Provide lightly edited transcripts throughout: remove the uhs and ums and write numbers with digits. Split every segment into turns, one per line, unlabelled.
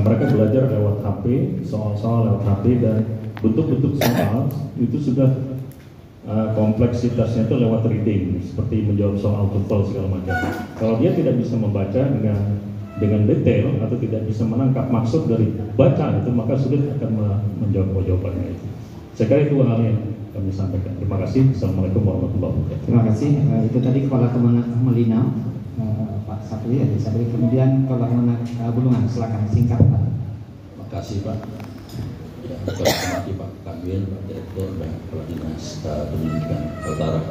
mereka belajar lewat HP, soal-soal lewat HP, dan bentuk-bentuk soal itu sudah kompleksitasnya itu lewat reading, seperti menjawab soal TOEFL segala macam. Kalau dia tidak bisa membaca dengan detail atau tidak bisa menangkap maksud dari baca itu, maka sulit akan menjawab jawabannya itu. Saya kira itu hal yang kami sampaikan. Terima kasih. Assalamualaikum warahmatullahi wabarakatuh.
Terima kasih. Itu tadi Kepala Kemenang Melina, Pak Sapri. Kemudian Kepala Kemenang Bulungan, silakan singkat Pak.
Terima kasih Pak. Ya, terima kasih Pak Kanwil, Pak Direktur dan Kepala Dinas Pendidikan Kaltara.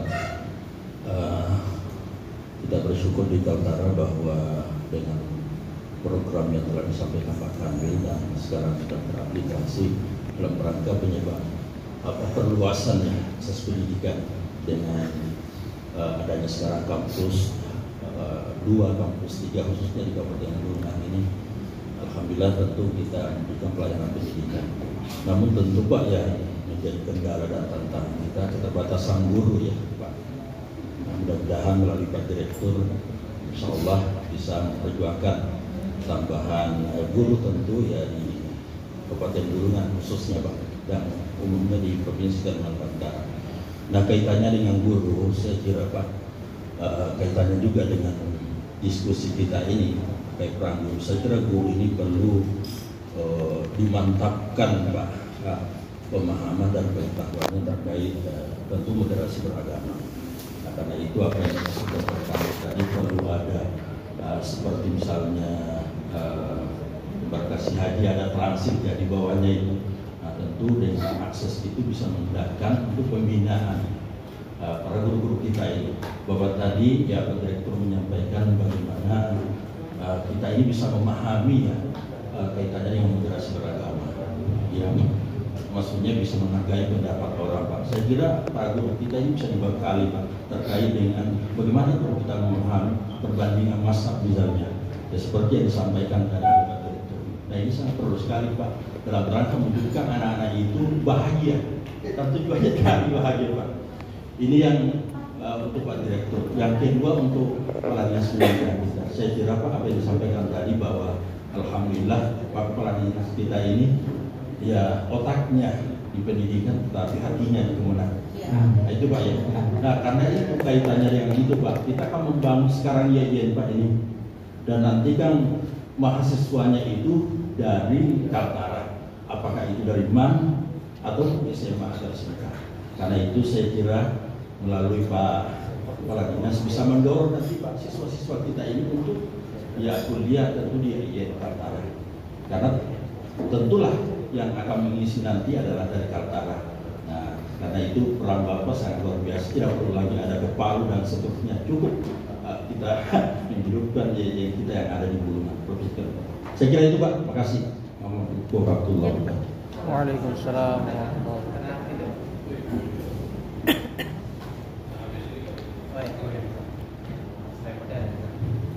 Kita bersyukur di Kaltara bahwa dengan program yang telah disampaikan Pak Kanwil dan sekarang sudah teraplikasi dalam rangka perluasannya akses pendidikan dengan adanya sekarang kampus 2, kampus 3 khususnya di Kabupaten Bulungan ini, alhamdulillah tentu kita memberikan pelayanan pendidikan. Namun tentu Pak ya menjadi kendala dan tantangan kita keterbatasan guru ya Pak. Nah, mudah-mudahan melalui Pak Direktur insya Allah bisa memperjuangkan tambahan guru tentu ya di Kabupaten Bulungan khususnya Pak, dan umumnya di Provinsi Kalimantan Utara. Nah, kaitannya dengan guru, saya kira Pak, kaitannya juga dengan diskusi kita ini, kayak perang guru. Saya kira guru ini perlu dimantapkan Pak, pemahaman dan pengetahuannya terkait tentu moderasi beragama. Nah, karena itu apa yang saya sampaikan tadi perlu ada seperti misalnya embarkasi haji ada transit ya di bawahnya itu. Tentu dengan akses itu bisa memudahkan untuk pembinaan para guru-guru kita ini. Bapak tadi ya Pak Direktur menyampaikan bagaimana kita ini bisa memahami ya kaitannya dengan moderasi beragama, yang maksudnya bisa menghargai pendapat orang Pak. Saya kira para guru kita ini bisa dibekali Pak terkait dengan bagaimana kalau kita memahami perbandingan mazhab misalnya, ya seperti yang disampaikan tadi Pak Direktur. Nah, ini sangat perlu sekali Pak dalam rangka menunjukkan anak-anak itu bahagia, dan tujuannya kami bahagia Pak. Ini yang untuk Pak Direktur. Yang kedua untuk Kepala Dinas Pendidikan kita. Saya kira Pak apa yang disampaikan tadi bahwa alhamdulillah Pak Kepala Dinas kita ini ya otaknya di pendidikan tetapi hatinya di kemenang. Nah, itu Pak ya. Nah, karena itu kaitannya dengan itu Pak, kita akan membangun sekarang IAIN Pak ini, dan nanti kan mahasiswanya itu dari Kaltara. Apakah itu dari MAN atau SMA atau SMK. Karena itu saya kira melalui Pak Kepala Dinas bisa mendorong nanti Pak siswa-siswa kita ini untuk ya kuliah tentu di IAIN Kaltara. Karena tentulah yang akan mengisi nanti adalah dari Kaltara. Nah, karena itu peran Bapak sangat luar biasa. Tidak perlu lagi ada ke Palu dan seterusnya. Cukup kita menghidupkan IAIN kita yang ada di Bulungan Provinsi. Saya kira itu Pak. Terima kasih.
Waalaikumsalam.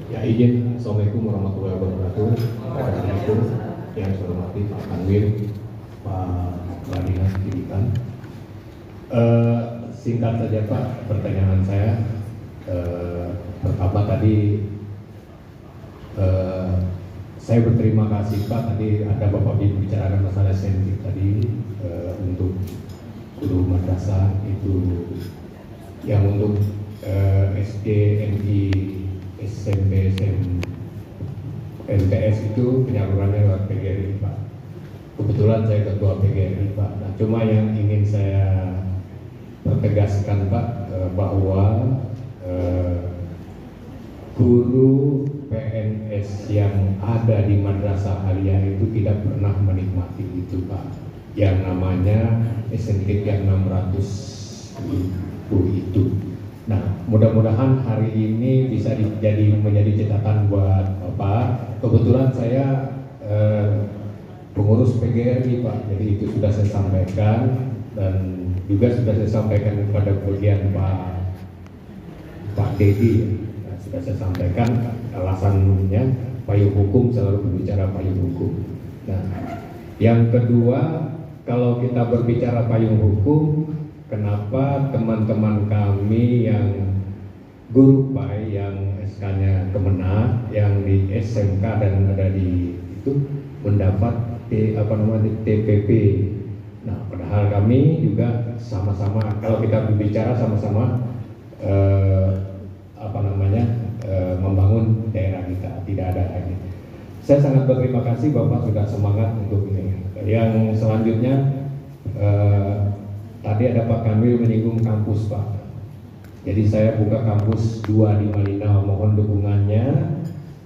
Ya, izin. Assalamualaikum warahmatullahi wabarakatuh. Assalamualaikum yang saya hormati Pak Kanwil, Pak Kepala Dinas Pendidikan. Singkat saja Pak, pertanyaan saya pertama tadi saya berterima kasih Pak, tadi ada Bapak bicarakan masalah sensitif tadi untuk guru madrasah itu yang untuk SD, MI, SMP, MTS itu penyalurannya lewat PGRI Pak. Kebetulan saya ketua PGRI Pak. Nah, cuma yang ingin saya pertegaskan Pak bahwa guru PNS yang ada di madrasah aliyah itu tidak pernah menikmati itu Pak, yang namanya insentif yang 600.000 itu. Nah, mudah-mudahan hari ini bisa menjadi catatan buat Bapak. Kebetulan saya pengurus PGRI Pak, jadi itu sudah saya sampaikan dan juga sudah saya sampaikan kepada bagian Pak Dedi. Sudah saya sampaikan alasannya payung hukum, selalu berbicara payung hukum. Nah, yang kedua, kalau kita berbicara payung hukum, kenapa teman-teman kami yang guru PAI yang SK-nya Kemenang, yang di SMK dan ada di itu mendapat TPP. Nah, padahal kami juga sama-sama, kalau kita berbicara sama-sama membangun daerah kita, tidak ada lagi. Saya sangat berterima kasih Bapak sudah semangat untuk ini. Yang selanjutnya tadi ada Pak Kanwil menyinggung kampus Pak. Jadi saya buka kampus 2 di Malinau, mohon dukungannya,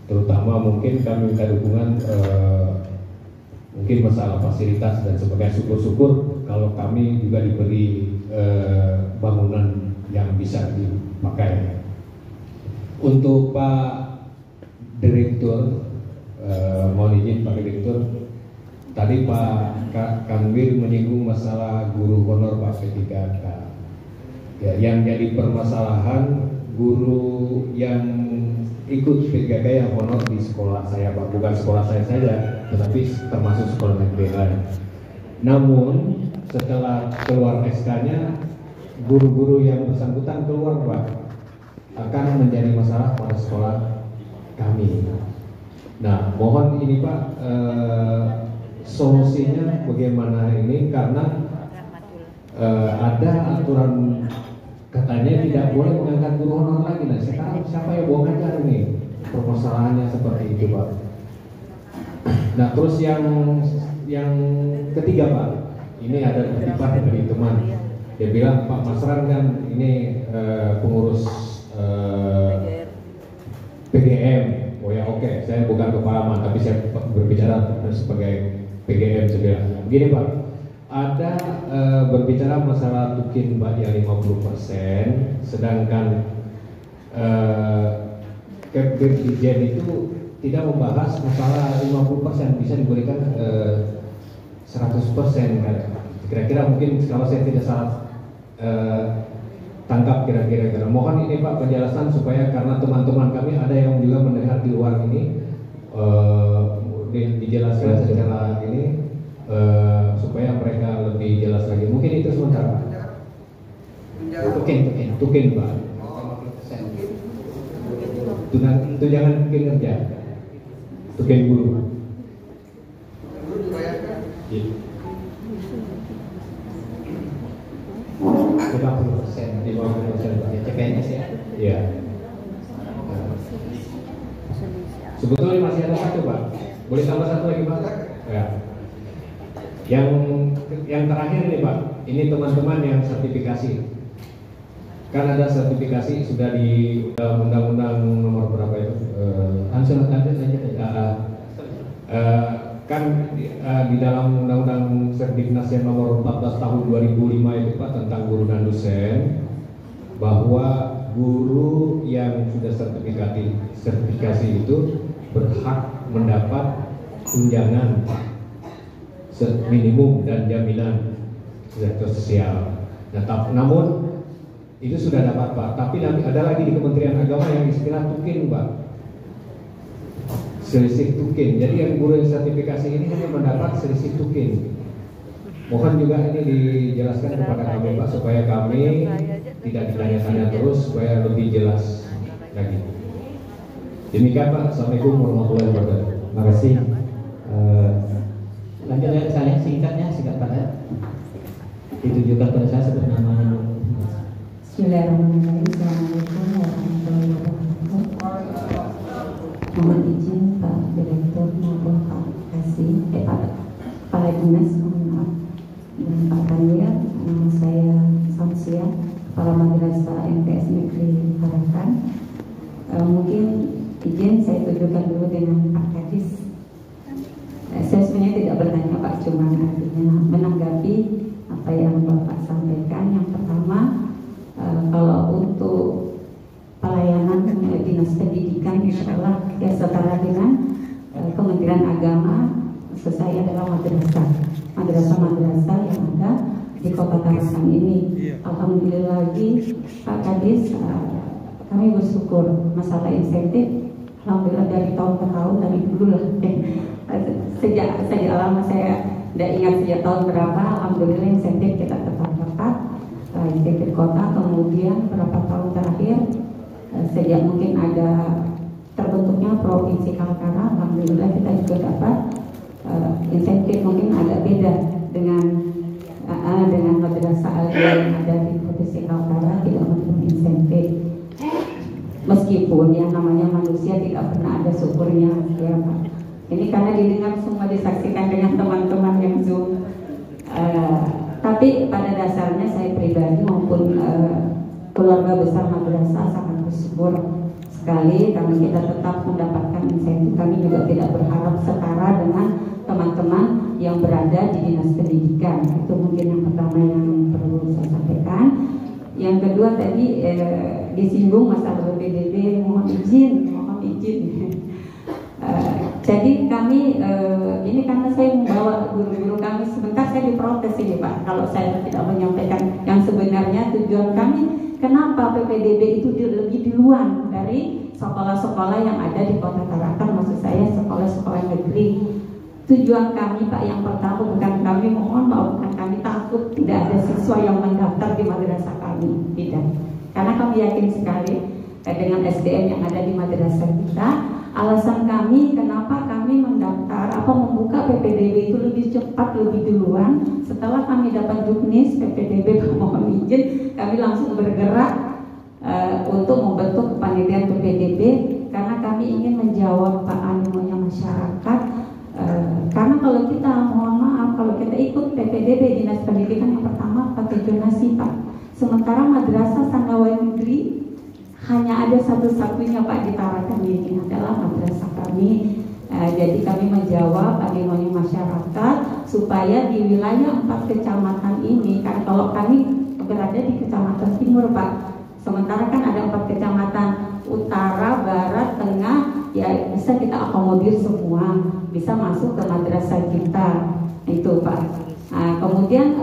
terutama mungkin kami minta dukungan mungkin masalah fasilitas dan sebagainya. Syukur-syukur kalau kami juga diberi bangunan yang bisa dipakai. Untuk Pak Direktur, mohon izin Pak Direktur, tadi Pak Kanwil menyinggung masalah guru honor Pak P3K. Ya, yang jadi permasalahan guru yang ikut P3K yang honor di sekolah saya Pak, bukan sekolah saya saja, tetapi termasuk sekolah negeri lain. Namun setelah keluar SK-nya, guru-guru yang bersangkutan keluar Pak, akan menjadi masalah pada sekolah kami. Nah, mohon ini Pak, solusinya bagaimana ini, karena ada aturan katanya tidak boleh mengangkat guru honor lagi. Nah, sekarang siapa yang mau ngajar ini? Permasalahannya seperti itu Pak. Nah, terus yang ketiga Pak, ini ada titipan dari teman. Dia bilang Pak Masran kan ini pengurus PGM. Oh ya, oke, saya bukan kepala tapi saya berbicara sebagai PGM sebenarnya. Begini Pak, ada berbicara masalah tukin Pak yang 50%, sedangkan Dirjen itu tidak membahas masalah 50% bisa diberikan 100% kan. Kira-kira mungkin kalau saya tidak salah tangkap kira-kira. Mohon ini Pak penjelasan supaya, karena teman-teman kami ada yang juga mendengar di luar ini, dijelaskan secara ini supaya mereka lebih jelas lagi. Mungkin itu sementara Pak. Tukin Pak. Itu jangan kinerja. Tukin guru. Iya. 50% Pak, ya CPNS ya. Iya. Sebetulnya masih ada satu Pak. Boleh tambah satu lagi Pak? Ya. Yang terakhir ini Pak, ini teman-teman yang sertifikasi. Kan ada sertifikasi sudah di undang-undang nomor berapa itu? Kan di dalam undang-undang Serdiknas yang nomor 14 tahun 2005 itu Pak, tentang guru dan dosen, bahwa guru yang sudah sertifikasi itu berhak mendapat tunjangan minimum dan jaminan sosial. Nah, namun itu sudah dapat Pak, tapi nanti ada lagi di Kementerian Agama yang istilah tukin Pak, selisih tukin. Jadi yang guru yang sertifikasi ini hanya mendapat selisih tukin. Mohon juga ini dijelaskan kepada kami Pak, supaya kami tidak ditanya-tanya terus, supaya lebih jelas lagi. Demikian Pak. Assalamualaikum warahmatullahi wabarakatuh.
Terima kasih. Lanjut dari saya, singkat padat. Ditujukan pada saya seperti namanya.
Bismillahirrahmanirrahim. Assalamualaikum warahmatullahi wabarakatuh. Mohon izin Pak Direktur maupun Pak Kasih, Kepala Dinas, mohon maaf, dan Pak Kanwil. Nama saya Samsia, Kepala Madrasah MTS Negeri Harapan. Mungkin izin saya tujukan dulu dengan Pak Kadis. Saya sebenarnya tidak bertanya Pak, cuma artinya menanggapi apa yang Bapak sampaikan. Yang pertama, kalau untuk pelayanan dinas pendidikan, insya Allah ya setara dengan Kementerian Agama. Saya adalah madrasah yang ada di Kota Tarakan ini. Alhamdulillah lagi Pak Kadis, kami bersyukur masalah insentif. Alhamdulillah dari tahun ke tahun, dari dulu lah sejak lama, saya tidak ingat sejak tahun berapa. Alhamdulillah insentif kita tetap dapat, insentif kota. Kemudian beberapa tahun terakhir, sejak mungkin ada terbentuknya Provinsi Kaltara, alhamdulillah kita juga dapat insentif mungkin agak beda dengan madrasah Aliyah yang ada di Provinsi Kaltara, tidak menerima insentif. Meskipun yang namanya manusia tidak pernah ada syukurnya, ya Pak. Ini karena didengar semua, disaksikan dengan teman-teman yang Zoom. Tapi pada dasarnya saya pribadi maupun keluarga besar madrasah sangat bersyukur sekali karena kita tetap mendapatkan insentif. Kami juga tidak berharap setara dengan teman-teman yang berada di dinas pendidikan. Itu mungkin yang pertama yang perlu saya sampaikan. Yang kedua tadi disinggung masalah PDB, mohon izin. Jadi kami ini karena saya membawa guru-guru kami, sebentar saya diprotes ini Pak kalau saya tidak menyampaikan yang sebenarnya tujuan kami. Kenapa PPDB itu lebih duluan dari sekolah-sekolah yang ada di Kota Tarakan, maksud saya sekolah-sekolah negeri. Tujuan kami Pak yang pertama bukan kami, mohon maaf, bukan kami takut tidak ada siswa yang mendaftar di madrasah kami, tidak. Karena kami yakin sekali dengan SDM yang ada di madrasah kita. Alasan kami kenapa kami mendaftar membuka PPDB itu lebih cepat, lebih duluan. Setelah kami dapat juknis PPDB, mohon izin, kami langsung bergerak untuk membentuk kepanitiaan PPDB karena kami ingin menjawab Pak animonya masyarakat. Karena kalau kita, mohon maaf, kalau kita ikut PPDB Dinas Pendidikan yang pertama pakai zonasi Pak. Sementara madrasah Sanggawai Negeri hanya ada satu-satunya Pak di Tarakan ini adalah madrasah kami. Jadi kami menjawab animonya masyarakat supaya di wilayah 4 kecamatan ini, kan kalau kami berada di kecamatan timur Pak, sementara kan ada 4 kecamatan utara, barat, tengah, ya bisa kita akomodir semua, bisa masuk ke madrasah kita itu Pak. Nah, kemudian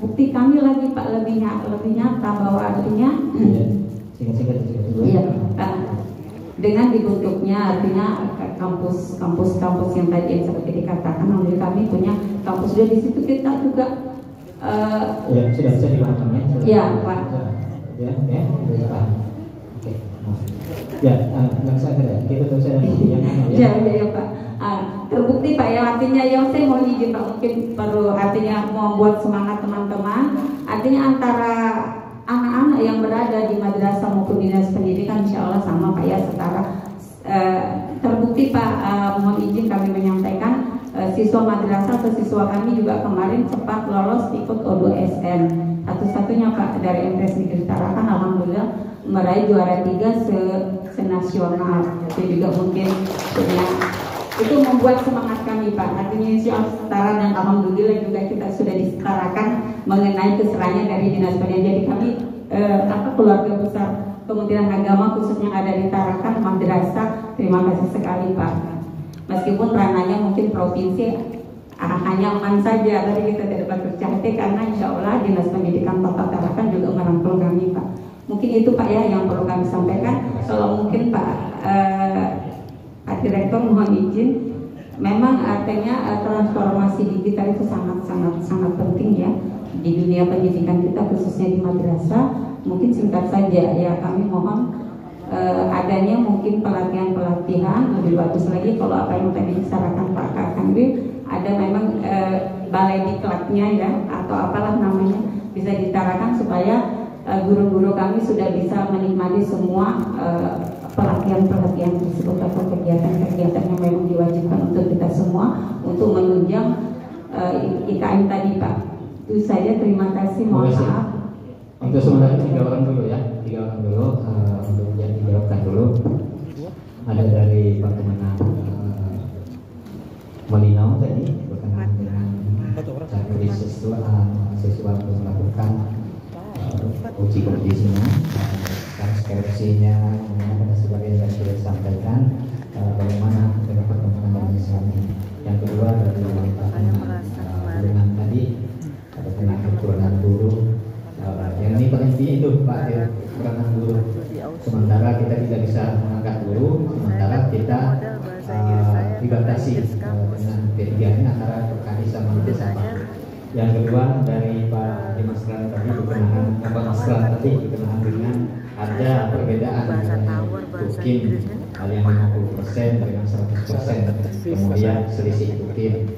bukti kami lagi Pak lebih nyata bahwa artinya iya, dengan dibentuknya artinya kampus yang tadi yang seperti dikatakan oleh kami punya kampus juga di situ kita juga
ya sudah bisa dipahami
ya Pak.
Ya oke. Ya nggak saya kita terus ya
Pak. Terbukti Pak ya, artinya yang saya mau izin Pak mungkin perlu artinya membuat semangat teman-teman, artinya antara anak-anak yang berada di madrasah maupun dinas pendidikan insya Allah sama Pak ya, setara. Terbukti Pak, mohon izin kami menyampaikan siswa madrasah atau siswa kami juga kemarin cepat lolos ikut O2SN satu-satunya Pak dari MTs Negeri Tarakan, alhamdulillah meraih juara 3 senasional. Itu juga mungkin itu membuat semangat kami Pak, artinya insya Allah setara dan alhamdulillah juga kita sudah disetarakan mengenai kesetaraan dari dinas pendidikan. Jadi kami keluarga besar Kementerian Agama khususnya ada di Tarakan madrasah, terima kasih sekali Pak. Meskipun ranahnya mungkin provinsi hanya aman saja, tapi kita tidak dapat berhati karena insya Allah dinas pendidikan Kota Tarakan juga merangkul kami Pak. Mungkin itu Pak ya yang perlu kami sampaikan. Kalau mungkin Pak Direktur mohon izin, memang artinya transformasi digital itu sangat penting ya di dunia pendidikan kita khususnya di madrasah. Mungkin singkat saja ya, kami mohon adanya mungkin pelatihan lebih bagus lagi. Kalau apa yang tadi disarankan Pak Kakandri, ada memang balai diklatnya ya atau apalah namanya bisa ditarakan supaya guru-guru kami sudah bisa menikmati semua pelatihan-pelatihan tersebut atau kegiatan-kegiatan yang memang diwajibkan untuk kita semua untuk menunjang IKM tadi Pak. Itu saja, terima kasih, mohon maaf.
Untuk sementara 3 orang dulu ya, 3 orang dulu untuk yang dijawabkan dulu. Ada dari Pak Kemenang Melinau tadi berkenaan dengan cara siswa untuk melakukan uji kompetisinya, transkripsinya, ada sebagian yang sudah disampaikan bagaimana dengan perkembangan dari Islam ini. Yang kedua dari dengan tadi ada tentang kekurangan guru. Yang ini paling penting itu Pak, kekurangan guru. Sementara kita tidak bisa mengangkat guru, sementara kita dibatasi dengan ketiganya antara PKI sama sama. Yang kedua dari Pak Dimas tadi berkenaan dengan ada perbedaan tukin yang 50% dengan 100%, kemudian selisih tukin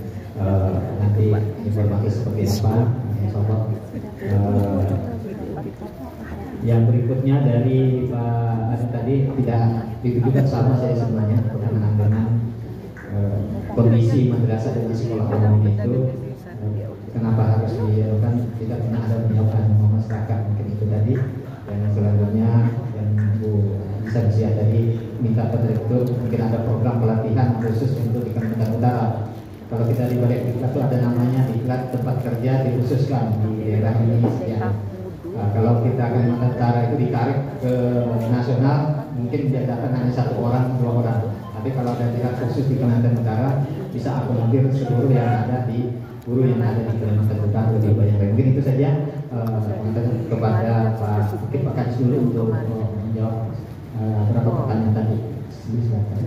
nanti informasi seperti apa. Yang berikutnya dari Pak Adi tadi tidak ditujukan sama saya sebenarnya berkenaan dengan kondisi madrasah dan sekolah umum itu kenapa harus dilakukan, tidak pernah ada penjelasan masyarakat mungkin itu tadi. Dan selanjutnya yang Bu Sansia tadi minta Pak Direktur mungkin ada program pelatihan khusus untuk di Kalimantan Utara. Kalau kita di balik diklat itu ada namanya diklat tempat kerja dikhususkan di daerah ini sekian. Kalau kita Kalimantan Utara itu ditarik ke nasional mungkin dia datang hanya 1 orang 2 orang. Tapi kalau ada diklat khusus di Kalimantan Utara bisa akomodir seluruh yang ada di guru yang ada di Kalimantan Utara lebih banyak. Mungkin itu saja kepada Pak Kadis dulu untuk menjawab beberapa pertanyaan tadi. Silakan.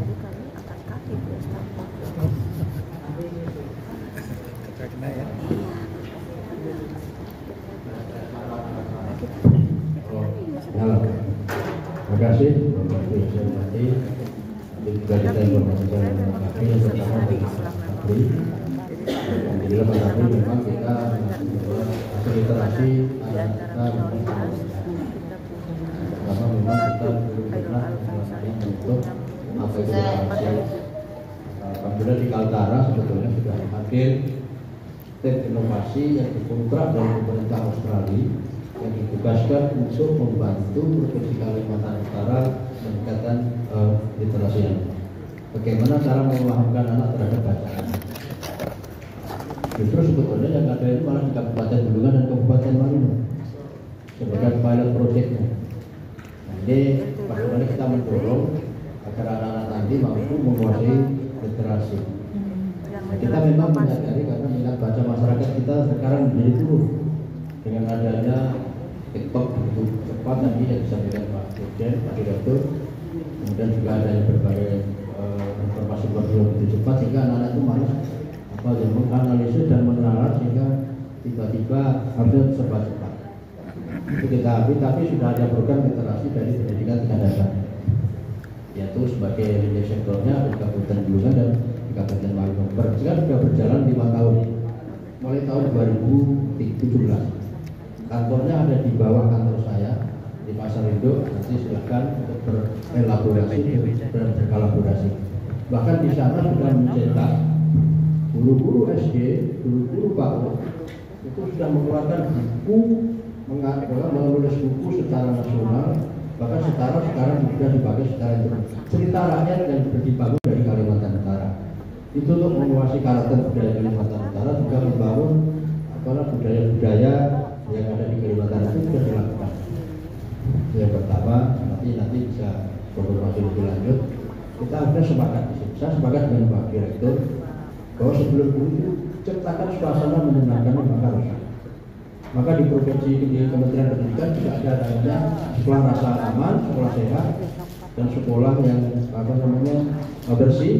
Halo, terima kasih. Juga kita informasikan kami yang pertama dari Kapri. Alhamdulillah Pak Kapri memang kita hasil literasi anak kita karena memang kita belum pernah untuk apa itu literasi. Alhamdulillah di Kaltara sebetulnya sudah hadir tim inovasi yang dikontrak dari pemerintah Australia yang ditugaskan untuk membantu Provinsi Kalimantan Utara meningkatkan literasi anak. Bagaimana cara memahamkan anak terhadap bacaan? Justru sebetulnya yang ada itu malah di Kabupaten Bulungan dan Kabupaten Marino sebagai pilot projectnya. Nah, ini bagaimana kita mendorong agar anak-anak nanti mampu menguasai literasi. Nah, kita memang menyadari karena minat baca masyarakat kita sekarang menjadi turun dengan adanya TikTok begitu cepat nanti yang disampaikan Pak Dirjen, Pak Direktur, kemudian juga adanya berbagai informasi begitu cepat sehingga anak-anak itu malas menganalisis dan menalar sehingga tiba-tiba harus serba cepat. Itu kita ambil, tapi sudah ada program literasi dari pendidikan tingkat dasar, yaitu sebagai lini sektornya di Kabupaten Bulungan dan di Kabupaten Marino. Sudah berjalan 5 tahun, mulai tahun 2017. Kantornya ada di bawah kantor saya di Pasar Induk. Nanti silakan untuk berelaborasi dan berkolaborasi. Bahkan di sana sudah mencetak guru-guru SD, guru-guru PAUD itu sudah mengeluarkan buku, menulis buku secara nasional, bahkan sekarang sudah dipakai secara internasional. Cerita rakyat yang dibangun dari Kalimantan Utara itu untuk menguasai karakter budaya Kalimantan Utara, juga membangun budaya-budaya yang ada di Kalimantan itu sudah dilakukan. Yang pertama, nanti bisa konfirmasi lebih lanjut. Kita sudah sepakat, saya sepakat dengan Pak Direktur bahwa sebelum itu ciptakan suasana menyenangkan yang harus. Maka di provinsi di Kementerian Pendidikan juga ada namanya sekolah rasa aman, sekolah sehat, dan sekolah yang bersih.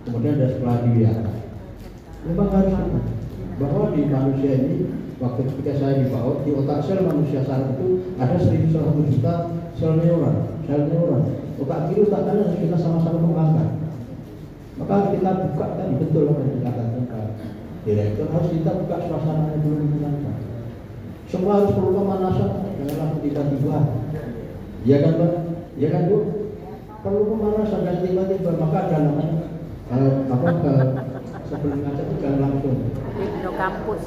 Kemudian ada sekolah diwiyata. Memang harus bahwa di manusia ini waktu ketika saya di PAUD, di otak sel manusia saat itu ada 1.100 juta sel neuron. Otak kiri otak kanan harus kita sama-sama mengangkat. Maka kita buka tadi betul apa yang dikatakan Pak Direktur, harus kita buka suasana yang belum menyenangkan. Semua harus perlu pemanasan, janganlah tiba-tiba. Ya kan Pak? Ya kan Bu? Perlu pemanasan dan tiba-tiba maka ada namanya sebelum ngajak itu jangan langsung.
Di kampus.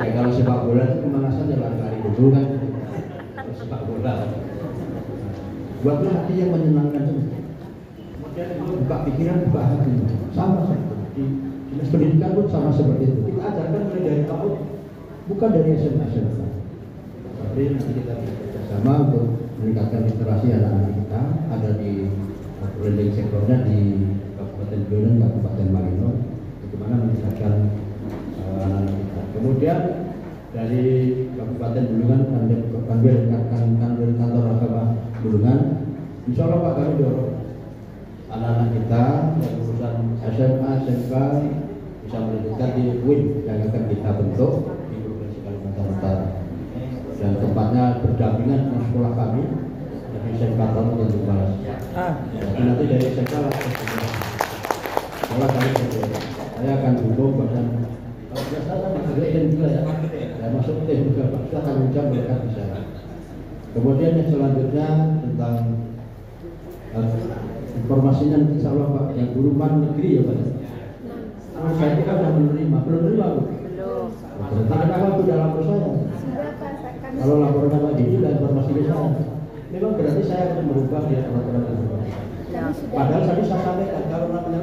Ya kalau sepak bola itu pemanasan ya lari dulu kan. Sepak bola. Buatlah hati yang menyenangkan itu. Buka pikiran, buka hati, sama seperti di dinas pendidikan pun sama seperti itu. Kita ajarkan mulai dari PAUD, bukan dari SMA. Tapi nanti kita bersama untuk meningkatkan literasi anak-anak kita. Ada di branding sektornya di Kabupaten Bulungan, Kabupaten Marino, bagaimana meningkatkan anak-anak kita. Kemudian dari Kabupaten Bulungan kantor agama Bulungan, insya Allah Pak kami dorong anak-anak kita yang lulusan SMA, SMK bisa melanjutkan di UIN yang akan kita bentuk di Provinsi Kalimantan Utara. Dan tempatnya berdampingan dengan sekolah kami dari SMK tahun dan Balas. Nanti dari SMK sekolah kami berbeda.
saya akan dukung badan. Kalau biasa kan tim juga ya, masuk tim juga Pak. Kita akan ujang mereka bisa. Kemudian yang selanjutnya tentang informasinya insya Allah Pak, yang guru negeri ya Pak. Saya itu kan sudah menerima, belum menerima Bu? Belum. Berarti kenapa itu dalam lapor saya? Kalau laporan Pak Didi dan informasi saya, memang berarti saya akan merubah ya peraturan itu. Padahal tadi saya sampaikan kalau namanya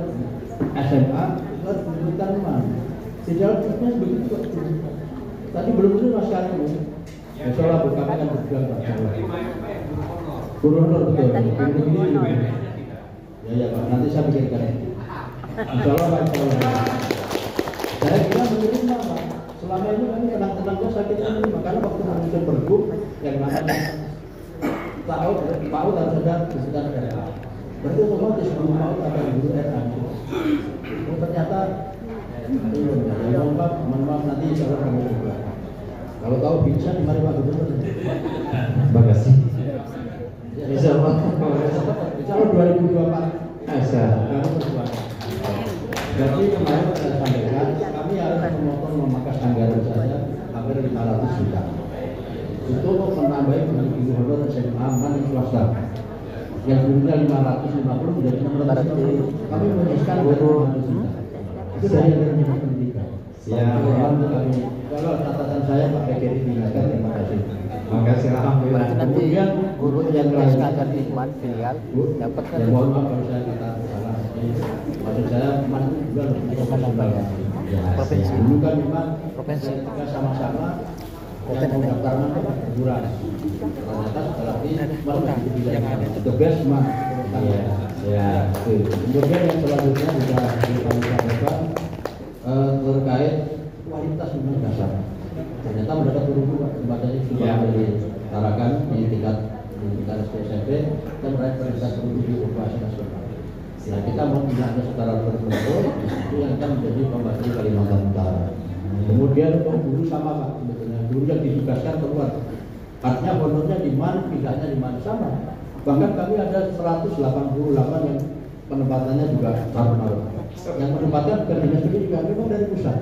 SMA itu harus menunjukkan rumah. Di dalam tesnya begitu. Tadi belum menerima sekali Bu. Insya Allah Bu, kami akan berjuang Pak. Guru honor betul. Ya Pak, nanti saya pikirkan. Insya Allah Pak. Saya kira menerima Pak. Selama ini kami tenang-tenang saja kita menerima. Karena waktu menyusun pergub yang namanya PAUD harus ada kesulitan RA. Berarti otomatis belum PAUD ada guru RA. Oh ternyata mohon maaf nanti insya Allah kami coba. Kalau tahu bisa dimari Pak Gubernur.
Terima kasih. Insya Allah
2024 kami berjuang. Jadi kemarin saya sampaikan kami harus memangkas anggaran saja hampir 500 juta. Itu untuk menambah guru honor SMA dan swasta. Yang dulunya 550 menjadi 600. Kami menyisihkan 500 juta. Itu dari anggaran dinas pendidikan.
Ya,
kalau catatan saya Pak PGRI diingatkan, terima kasih.
Terima kasih alhamdulillah.
Kemudian guru yang lain
akan Ikhwan filial dapat kan?
Ya mohon maaf kalau saya kata salah. Maksud saya memang juga lebih
provinsi.
Dulu kan memang
Provinsi.
kita sama-sama yang mendaftarkan perguruan. Ternyata setelah ini the best mah.
Ya.
Kemudian yang selanjutnya juga kami sampaikan terkait kualitas memang dasar. Ternyata mendapat guru tempatnya sudah ditarakan di tingkat SMP dan meraih peringkat guru di Provinsi Nasional. Nah kita mau melihatnya secara tertentu itu yang akan menjadi pembahasan Kalimantan Utara. Kemudian untuk guru sama Pak, sebetulnya guru yang ditugaskan keluar. Artinya honornya di mana, pindahnya di mana sama. Bahkan kami ada 188 yang penempatannya juga baru. Yang menempatkan bukan dinas pendidikan memang dari pusat.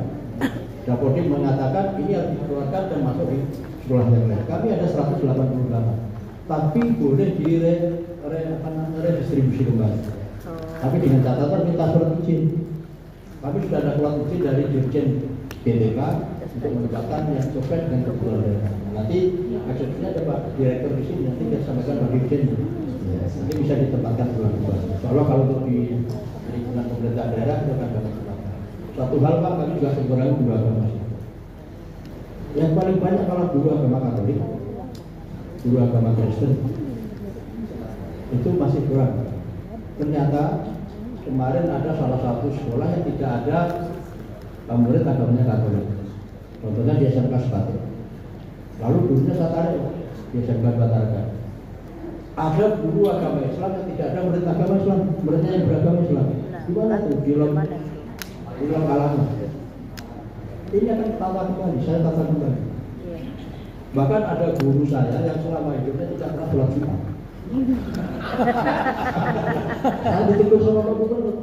Dapodik mengatakan ini harus dikeluarkan dan masuk di sekolah yang lain. Kami ada 188, tapi boleh redistribusi kembali. Tapi dengan catatan minta surat izin. Kami sudah ada surat izin dari Dirjen BPK untuk menempatkan yang copet dan kebutuhan daerah. Nanti eksekusinya ada Pak Direktur di sini, nanti kita sampaikan Pak Dirjen. Nanti bisa ditempatkan bulan-bulan. Soalnya kalau untuk di lingkungan pemerintah daerah itu akan kami tempatkan. Satu hal Pak, kami juga mengurangi guru agama. Yang paling banyak malah guru agama Katolik, guru agama Kristen itu masih kurang. Ternyata kemarin ada salah satu sekolah yang tidak ada murid agamanya Katolik. Contohnya di SMK Sepatik. Lalu gurunya saya tarik di SMK Bataraga. Ada guru agama Islam yang tidak ada murid agama Islam, muridnya yang beragama Islam. Di mana tuh? Di Lom Kalama. Ini akan tata kembali, saya tata kembali. Bahkan ada guru saya yang selama hidupnya tidak pernah sholat Jumat. Saya ditegur sama Pak Gubernur.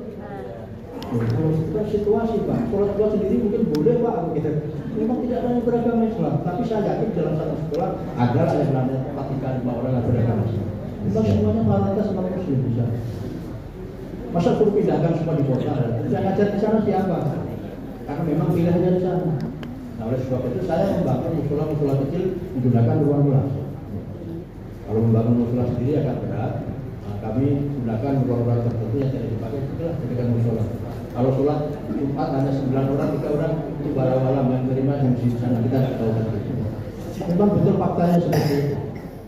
Kalau kita situasi Pak, sholat Jumat sendiri mungkin boleh Pak, gitu. Memang tidak ada yang beragama Islam, tapi saya yakin dalam satu sekolah ada yang namanya 4-5 orang yang beragama Islam. Memang semuanya mayoritas sama Muslim bisa. Masa suruh pindahkan semua di kota? Yang ngajar di sana siapa? Karena memang pilihannya di sana. Nah oleh sebab itu saya membangun musola-musola kecil menggunakan ruang kelas. Kalau membangun musola sendiri agak berat. Nah, kami gunakan ruang-ruang tertentu yang tidak dipakai, itulah jadikan musola. Kalau sholat Jumat hanya 9 orang, 3 orang itu malam yang terima yang di sana kita tidak tahu. Memang betul faktanya seperti itu.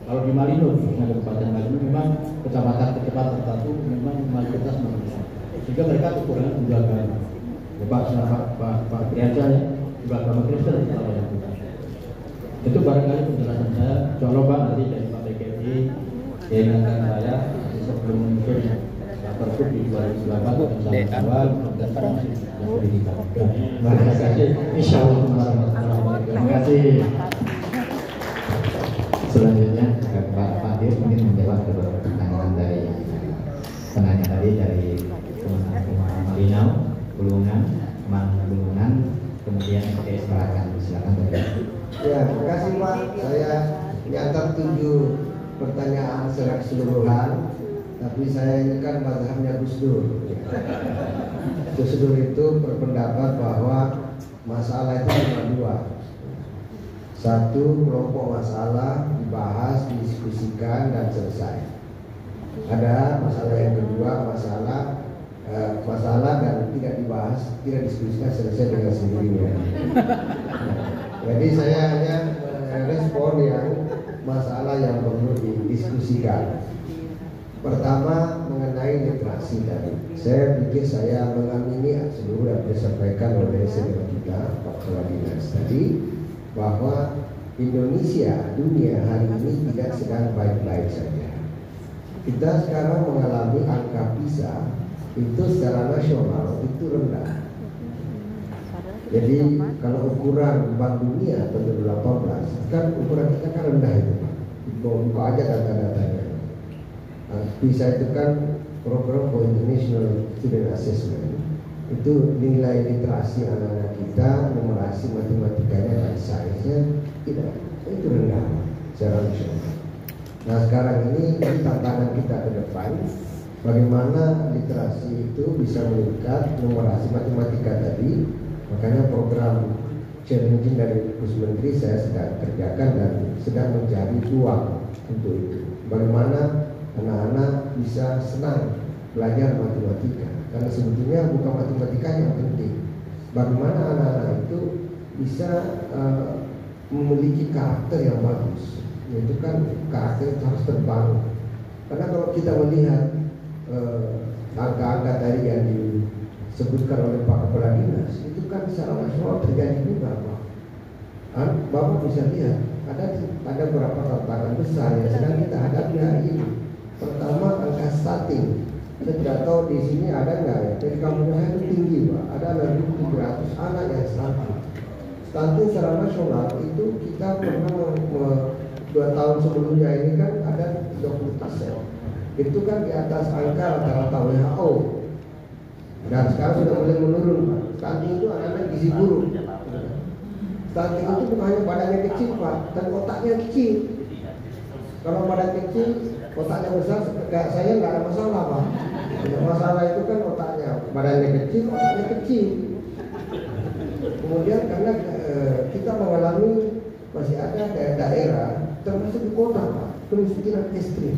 Kalau di Malino, Kabupaten Malino memang kecamatan tertentu memang mayoritas manusia. Sehingga mereka kekurangan guru agama. Pak Prianca ya, guru agama Kristen itu barangkali penjelasan saya. Coba Pak nanti dari Pak PGRI ingatkan saya sebelum muncul pergub di 2008 dan awal pendidikan. Terima kasih. Insyaallah.
Terima kasih. Selanjutnya Pak Fadir mungkin menjawab beberapa pertanyaan dari penanya tadi dari Malinau, Bulungan, Kemang Bulungan, kemudian MTS Parakan. Silakan Bapak.
Ya, terima kasih Pak. Saya nyatat 7 pertanyaan secara keseluruhan, tapi saya ini kan mazhabnya Gus Dur. Gus Dur itu berpendapat bahwa masalah itu cuma 2. Satu, kelompok masalah dibahas, didiskusikan dan selesai. Ada masalah yang kedua, masalah dan tidak dibahas, tidak diskusikan, selesai dengan sendirinya. Jadi saya hanya respon yang masalah yang perlu didiskusikan. Pertama, mengenai literasi tadi. Saya pikir saya mengamini seluruh yang disampaikan oleh senior kita, Pak Kepala Dinas tadi, bahwa Indonesia, dunia hari ini tidak sedang baik-baik saja. Kita sekarang mengalami angka PISA itu secara nasional itu rendah. Jadi kalau ukuran Bank Dunia tahun 2018 kan ukuran kita kan rendah itu Pak. Buka aja data-datanya. PISA itu kan program for International Student Assessment. Itu nilai literasi anak-anak kita, numerasi, matematikanya dan sainsnya tidak, itu rendah secara nasional. Nah sekarang ini tantangan kita ke depan, bagaimana literasi itu bisa meningkat, numerasi, matematika tadi. Makanya program challenging dari Gus Menteri saya sedang kerjakan dan sedang mencari peluang untuk itu. Bagaimana anak-anak bisa senang belajar matematika, karena sebetulnya bukan matematika yang penting. Bagaimana anak-anak itu bisa memiliki karakter yang bagus, yaitu kan karakter itu harus terbangun. Karena kalau kita melihat angka-angka tadi yang disebutkan oleh Pak Kepala Dinas, itu kan secara nasional terjadi juga Pak. Bapak bisa lihat ada beberapa tantangan besar yang sedang kita hadapi hari ini. Pertama, angka stunting. Saya tidak tahu di sini ada nggak ya. Dari kampung saya itu tinggi Pak. Ada 1.700 anak yang stunting. Stunting secara nasional itu kita pernah 2 tahun sebelumnya ini kan ada 30%. Itu kan di atas angka rata-rata WHO. Dan sekarang sudah mulai menurun Pak. Stunting itu anak-anak gizi buruk. Stunting itu bukan hanya badannya kecil Pak, dan otaknya kecil. Kalau badan kecil, otaknya besar, saya nggak ada masalah Pak. Yang masalah itu kan otaknya, badannya kecil, otaknya kecil. Kemudian karena kita mengalami masih ada daerah, termasuk di kota Pak, kemiskinan ekstrim.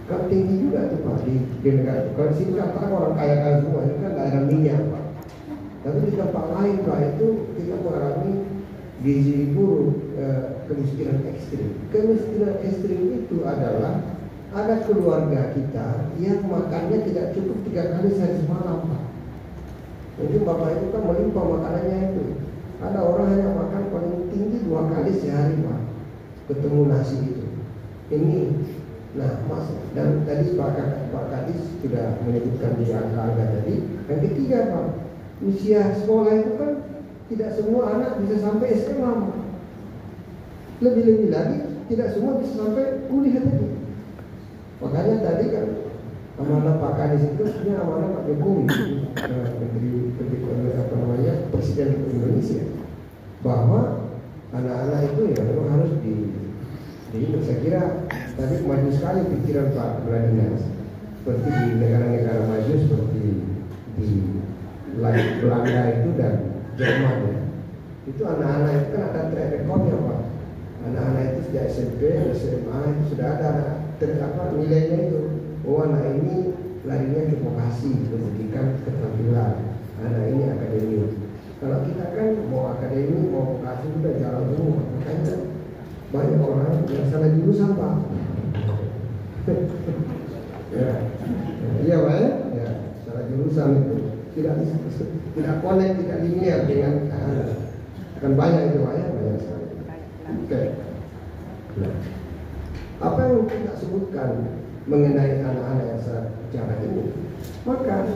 Kan tinggi juga tuh Pak di negara. Kalau di sini kan orang kaya semua, ini kan daerah minyak Pak. Tapi di tempat lain Pak itu kita mengalami gizi buruk, kemiskinan ekstrim. Kemiskinan ekstrim itu adalah ada keluarga kita yang makannya tidak cukup 3 kali sehari semalam Pak. Jadi Bapak itu kan melimpah makanannya itu. Ada orang yang makan paling tinggi 2 kali sehari Pak, ketemu nasi itu. Ini, nah Mas, dan tadi Pak Kadis sudah menyebutkan di angka-angka tadi. Yang ketiga Pak, usia sekolah itu kan tidak semua anak bisa sampai SMA. Lebih-lebih lagi tidak semua bisa sampai kuliah tadi. Makanya tadi kan amanah Pak Kadis itu sebenarnya amanah Pak Jokowi, Presiden Indonesia, bahwa anak-anak itu ya memang harus saya kira tadi maju sekali pikiran Pak Kepala Dinas, seperti di negara-negara maju seperti di Belanda itu dan Jerman ya. Itu anak-anak itu kan ada track recordnya Pak. Anak-anak itu sejak SMP, SMA itu sudah ada nilainya itu. Oh anak ini larinya ke vokasi, pendidikan keterampilan. Anak ini akademik. Kalau kita kan mau akademik, mau vokasi udah jalan semua. Makanya banyak orang yang salah jurusan Pak. Ya, iya Pak ya, salah jurusan itu tidak connect, tidak linear dengan kan banyak itu Pak ya, banyak sekali. Oke. Nah, apa yang kita sebutkan mengenai anak-anak yang secara ini, maka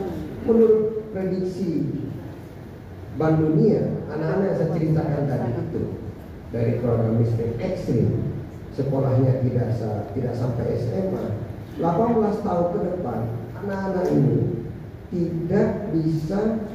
menurut prediksi Bank Dunia, anak-anak yang saya ceritakan tadi itu dari keluarga miskin ekstrim, sekolahnya tidak sampai SMA, 18 tahun ke depan anak-anak ini tidak bisa